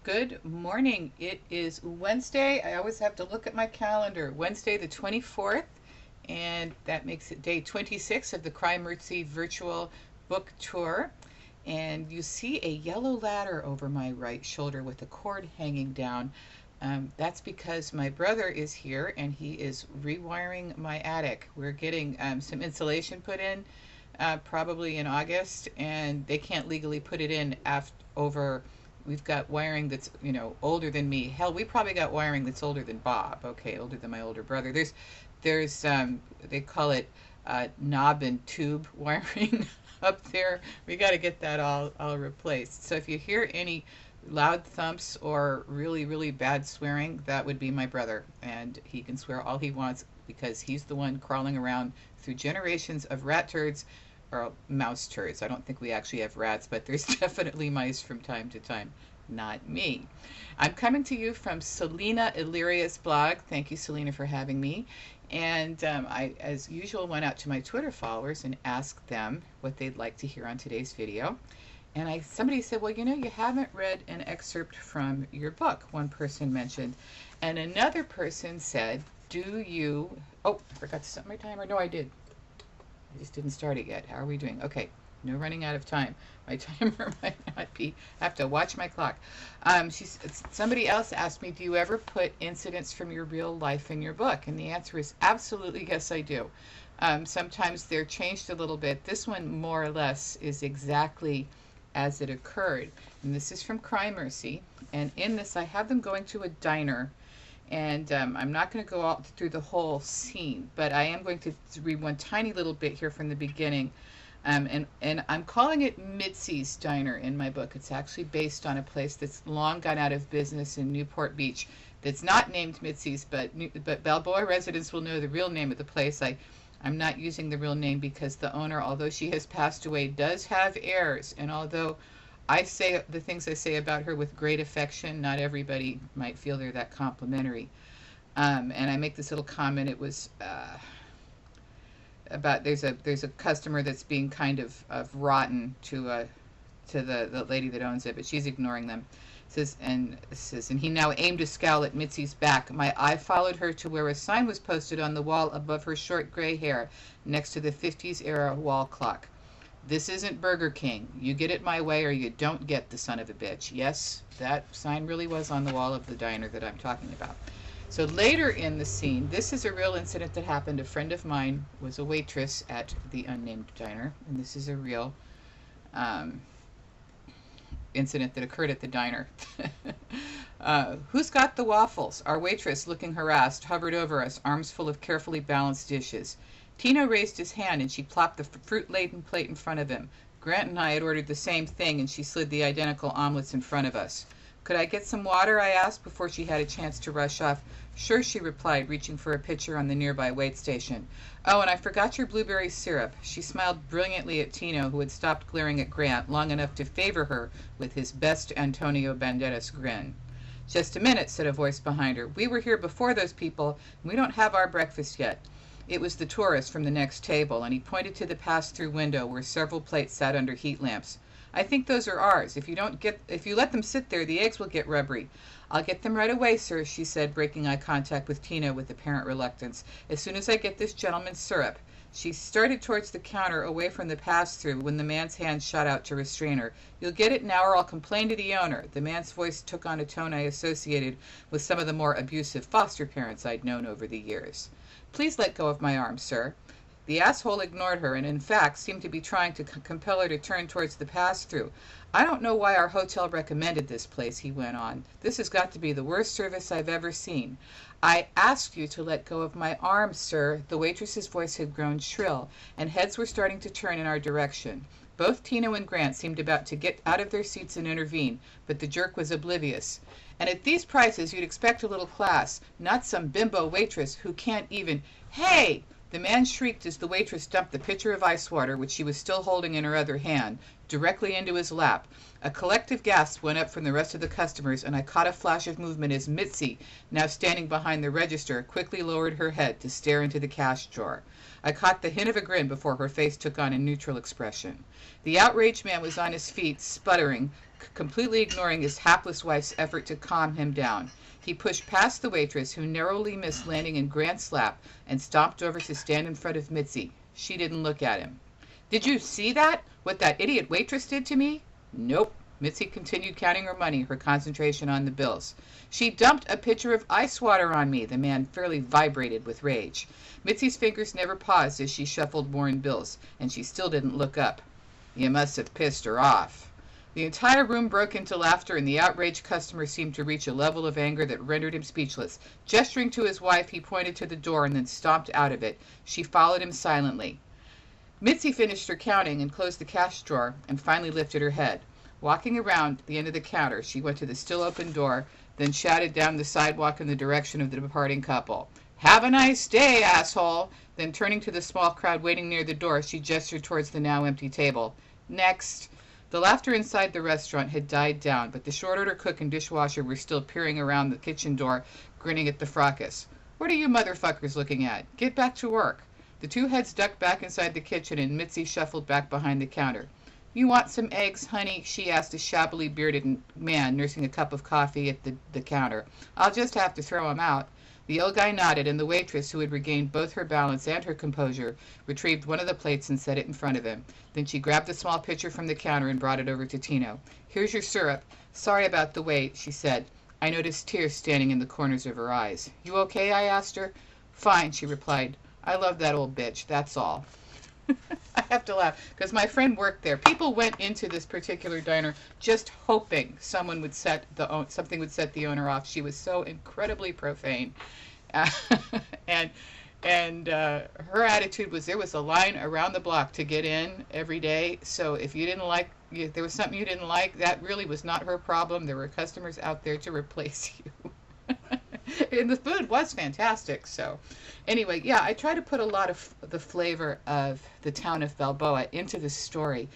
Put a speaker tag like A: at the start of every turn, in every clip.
A: Good morning. It is Wednesday. I always have to look at my calendar. Wednesday the 24th, and that makes it day 26 of the Cry Mercy virtual book tour. And you see a yellow ladder over my right shoulder with a cord hanging down. That's because my brother is here and he is rewiring my attic. We're getting some insulation put in probably in August, and they can't legally put it in over. We've got wiring that's older than me. Hell, we probably got wiring that's older than Bob. Okay, older than my older brother. There's they call it knob and tube wiring up there. We got to get that all replaced. So if you hear any loud thumps or really bad swearing, that would be my brother, and he can swear all he wants because he's the one crawling around through generations of rat turds or mouse turds. I don't think we actually have rats, but there's definitely mice from time to time. Not me. I'm coming to you from Selena Illyria's blog. Thank you, Selena, for having me. And I, as usual, went out to my Twitter followers and asked them what they'd like to hear on today's video. And somebody said, well, you haven't read an excerpt from your book, one person mentioned. And another person said, oh, I forgot to set my timer. No, I did. I just didn't start it yet. How are we doing? Okay, no running out of time. My timer might not be. I have to watch my clock. Somebody else asked me, do you ever put incidents from your real life in your book? And the answer is absolutely yes, I do. Sometimes they're changed a little bit. This one, more or less, is exactly as it occurred. And this is from Cry Mercy. And in this, I have them going to a diner. And I'm not going to go all through the whole scene, but I am going to read one tiny little bit here from the beginning. And I'm calling it Mitzi's Diner in my book. It's actually based on a place that's long gone out of business in Newport Beach that's not named Mitzi's, but Balboa residents will know the real name of the place. I'm not using the real name because the owner, although she has passed away, does have heirs. And although I say the things I say about her with great affection, not everybody might feel they're that complimentary. And I make this little comment. It was about there's a customer that's being kind of rotten to the lady that owns it, but she's ignoring them. And he now aimed a scowl at Mitzi's back. My eye followed her to where a sign was posted on the wall above her short gray hair, next to the 50s era wall clock. This isn't Burger King. You get it my way or you don't get the son of a bitch. Yes, that sign really was on the wall of the diner that I'm talking about. So later in the scene, this is a real incident that happened. A friend of mine was a waitress at the unnamed diner, and this is a real incident that occurred at the diner. Who's got the waffles? Our waitress, looking harassed, hovered over us, arms full of carefully balanced dishes. Tino raised his hand and she plopped the fruit-laden plate in front of him. Grant and I had ordered the same thing and she slid the identical omelets in front of us. Could I get some water? I asked before she had a chance to rush off. Sure, she replied, reaching for a pitcher on the nearby wait station. Oh, and I forgot your blueberry syrup. She smiled brilliantly at Tino, who had stopped glaring at Grant long enough to favor her with his best Antonio Banderas grin. Just a minute, said a voice behind her. We were here before those people, and we don't have our breakfast yet. It was the tourist from the next table, and he pointed to the pass-through window where several plates sat under heat lamps. I think those are ours. If you let them sit there, the eggs will get rubbery. I'll get them right away, sir, she said, breaking eye contact with Tino with apparent reluctance. As soon as I get this gentleman's syrup. She started towards the counter, away from the pass-through, when the man's hand shot out to restrain her. You'll get it now or I'll complain to the owner. The man's voice took on a tone I associated with some of the more abusive foster parents I'd known over the years. Please let go of my arm, sir. The asshole ignored her and, in fact, seemed to be trying to compel her to turn towards the pass-through. I don't know why our hotel recommended this place, he went on. This has got to be the worst service I've ever seen. I asked you to let go of my arm, sir. The waitress's voice had grown shrill, and heads were starting to turn in our direction. Both Tino and Grant seemed about to get out of their seats and intervene, but the jerk was oblivious. And at these prices, you'd expect a little class, not some bimbo waitress who can't even... Hey! The man shrieked as the waitress dumped the pitcher of ice water, which she was still holding in her other hand, directly into his lap. A collective gasp went up from the rest of the customers, and I caught a flash of movement as Mitzi, now standing behind the register, quickly lowered her head to stare into the cash drawer. I caught the hint of a grin before her face took on a neutral expression. The outraged man was on his feet, sputtering, completely ignoring his hapless wife's effort to calm him down. He pushed past the waitress, who narrowly missed landing in grand slap, and stomped over to stand in front of Mitzi. She didn't look at him. "Did you see that? What that idiot waitress did to me?" "Nope." Mitzi continued counting her money, her concentration on the bills. "She dumped a pitcher of ice water on me." The man fairly vibrated with rage. Mitzi's fingers never paused as she shuffled more in bills, and she still didn't look up. "You must have pissed her off." The entire room broke into laughter, and the outraged customer seemed to reach a level of anger that rendered him speechless. Gesturing to his wife, he pointed to the door and then stomped out of it. She followed him silently. Mitzi finished her counting and closed the cash drawer and finally lifted her head. Walking around the end of the counter, she went to the still open door, then shouted down the sidewalk in the direction of the departing couple. "Have a nice day, asshole!" Then turning to the small crowd waiting near the door, she gestured towards the now empty table. "Next." The laughter inside the restaurant had died down, but the short order cook and dishwasher were still peering around the kitchen door, grinning at the fracas. "What are you motherfuckers looking at? Get back to work." The two heads ducked back inside the kitchen, and Mitzi shuffled back behind the counter. "You want some eggs, honey?" she asked a shabbily bearded man nursing a cup of coffee at the counter. "I'll just have to throw 'em out." The old guy nodded, and the waitress, who had regained both her balance and her composure, retrieved one of the plates and set it in front of him. Then she grabbed the small pitcher from the counter and brought it over to Tino. "Here's your syrup. Sorry about the wait," she said. I noticed tears standing in the corners of her eyes. "You okay?" I asked her. "Fine," she replied. "I love that old bitch, that's all." I have to laugh because my friend worked there. People went into this particular diner just hoping something would set the owner off. She was so incredibly profane, and her attitude was there was a line around the block to get in every day. So if you didn't like, if there was something you didn't like, that really was not her problem. There were customers out there to replace you. And the food was fantastic. So anyway, yeah, I try to put a lot of the flavor of the town of Balboa into the story.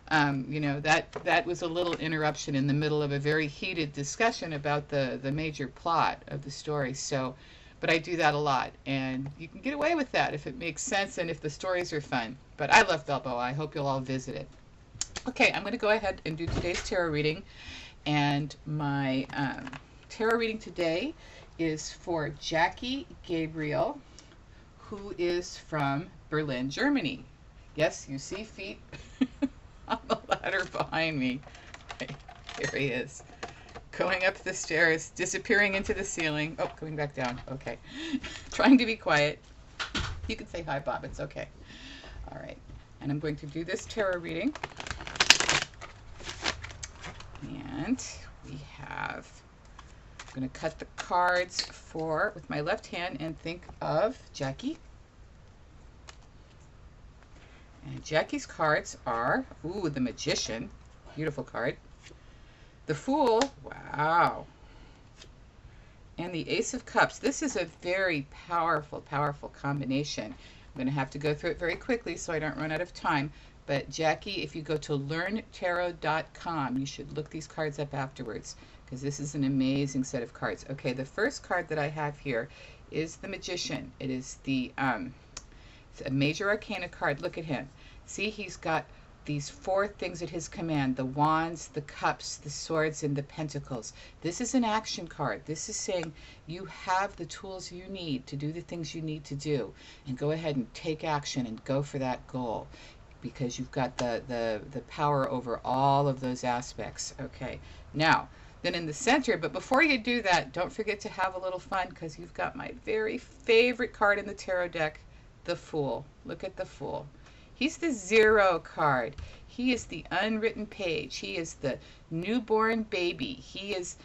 A: That was a little interruption in the middle of a very heated discussion about the major plot of the story. So, but I do that a lot, and you can get away with that if it makes sense and if the stories are fun. But I love Balboa. I hope you'll all visit it. Okay, I'm going to go ahead and do today's tarot reading, and my tarot reading today is for Jackie Gabriel, who is from Berlin, Germany. Yes, you see feet on the ladder behind me. Here he is, going up the stairs, disappearing into the ceiling. Oh, coming back down. Okay. Trying to be quiet. You can say hi, Bob. It's okay. All right. And I'm going to do this tarot reading. And we have... I'm going to cut the cards with my left hand and think of Jackie. And Jackie's cards are, ooh, the Magician, beautiful card. The Fool, wow. And the Ace of Cups. This is a very powerful, powerful combination. I'm going to have to go through it very quickly so I don't run out of time. But Jackie, if you go to learntarot.com, you should look these cards up afterwards, because this is an amazing set of cards. Okay, the first card that I have here is the Magician. It is it's a major arcana card. Look at him. See, he's got these four things at his command: the wands, the cups, the swords, and the pentacles. This is an action card. This is saying you have the tools you need to do the things you need to do, and go ahead and take action and go for that goal, because you've got the power over all of those aspects. Okay, now then in the center, but before you do that, don't forget to have a little fun, because you've got my very favorite card in the tarot deck, the Fool. Look at the Fool. He's the Zero card. He is the unwritten page. He is the newborn baby. He is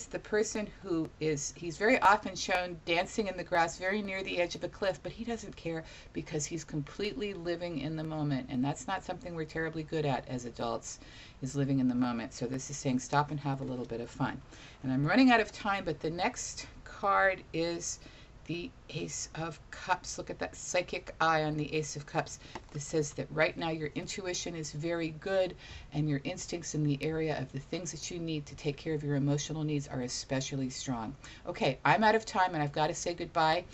A: the person who he's very often shown dancing in the grass very near the edge of a cliff, but he doesn't care because he's completely living in the moment, and that's not something we're terribly good at as adults, is living in the moment. So this is saying stop and have a little bit of fun. And I'm running out of time, but the next card is the Ace of Cups. Look at that psychic eye on the Ace of Cups. This says that right now your intuition is very good and your instincts in the area of the things that you need to take care of your emotional needs are especially strong. Okay, I'm out of time and I've got to say goodbye.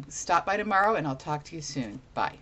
A: Stop by tomorrow and I'll talk to you soon. Bye.